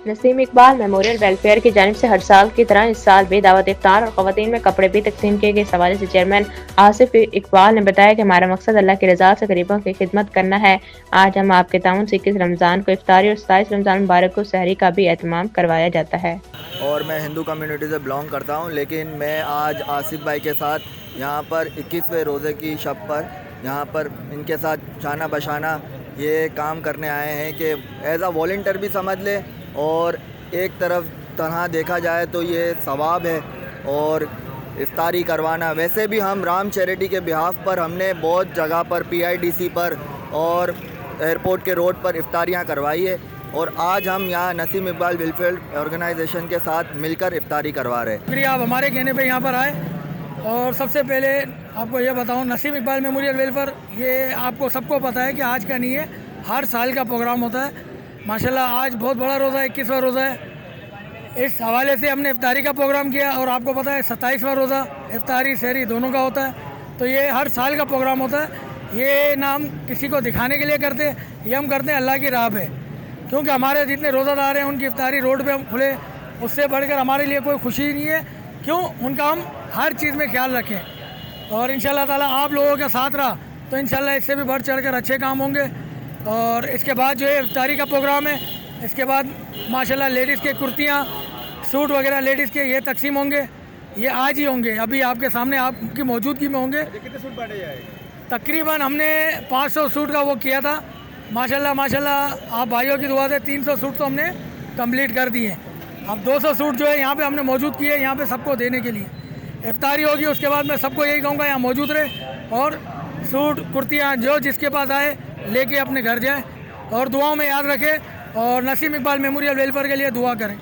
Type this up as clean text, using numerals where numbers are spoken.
Naseem Iqbal memorial welfare की जानिब से हर साल की तरह इस साल भी दावत इफ्तार और ख़वातीन में कपड़े भी तकसीम किए गए। इस हवाले से चेयरमैन आसिफ इकबाल ने बताया कि हमारा मकसद अल्लाह की रज़ा से गरीबों की खिदमत करना है। आज हम आपके ताउन से 21 रमज़ान को इफ्तारी और 27 रमज़ान मुबारक को सहरी का भी एहतमाम करवाया जाता है। और मैं हिंदू कम्युनिटी से बिलोंग करता हूँ, लेकिन मैं आज आसिफ भाई के साथ यहाँ पर 21वें रोज़े की शब पर यहाँ पर इनके साथ शाना बशाना ये काम करने आए हैं कि एज़ आ वॉलंटियर भी समझ ले, और एक तरह देखा जाए तो ये सवाब है। और इफ्तारी करवाना, वैसे भी हम राम चैरिटी के बिहाफ पर हमने बहुत जगह पर PIDC पर और एयरपोर्ट के रोड पर इफ्तारियाँ करवाई है, और आज हम यहाँ नसीम इकबाल वेलफेयर ऑर्गेनाइजेशन के साथ मिलकर इफ्तारी करवा रहे हैं। शुक्रिया आप हमारे कहने पे यहाँ पर आए। और सबसे पहले आपको ये बताऊँ, नसीम इकबाल मेमोरियल वेलफेयर ये आपको सबको पता है कि आज का नहीं है, हर साल का प्रोग्राम होता है। माशाल्लाह आज बहुत बड़ा रोज़ा है, 21वां रोज़ा है। इस हवाले से हमने इफ्तारी का प्रोग्राम किया, और आपको पता है 27वां रोज़ा इफ्तारी सहरी दोनों का होता है। तो ये हर साल का प्रोग्राम होता है। ये ना हम किसी को दिखाने के लिए करते, ये हम करते हैं अल्लाह की राह पे, क्योंकि हमारे जितने रोज़ादार हैं उनकी इफ्तारी रोड पे हम खुले, उससे बढ़कर हमारे लिए कोई खुशी नहीं है। क्यों, उनका हम हर चीज़ में ख्याल रखें, और इंशाल्लाह ताला आप लोगों के साथ रहा तो इंशाल्लाह इससे भी बढ़ चढ़ कर अच्छे काम होंगे। और इसके बाद जो है इफ्तारी का प्रोग्राम है, इसके बाद माशाल्लाह लेडीज़ के कुर्तियाँ सूट वगैरह लेडीज़ के ये तकसीम होंगे, ये आज ही होंगे, अभी आपके सामने आपकी मौजूदगी में होंगे। कितने सूट बांटे जाए? तकरीबन हमने 500 सूट का वो किया था। माशाल्लाह माशाल्लाह आप भाइयों की दुआ से 300 सूट तो हमने कंप्लीट कर दिए। अब 200 सूट जो है यहाँ पे हमने मौजूद किए यहाँ पे सबको देने के लिए। इफ्तारी होगी उसके बाद मैं सबको यही कहूँगा यहाँ मौजूद रहे, और सूट कुर्तियाँ जो जिसके पास आए लेके अपने घर जाए, और दुआओं में याद रखें, और नसीम इकबाल मेमोरियल वेलफेयर के लिए दुआ करें।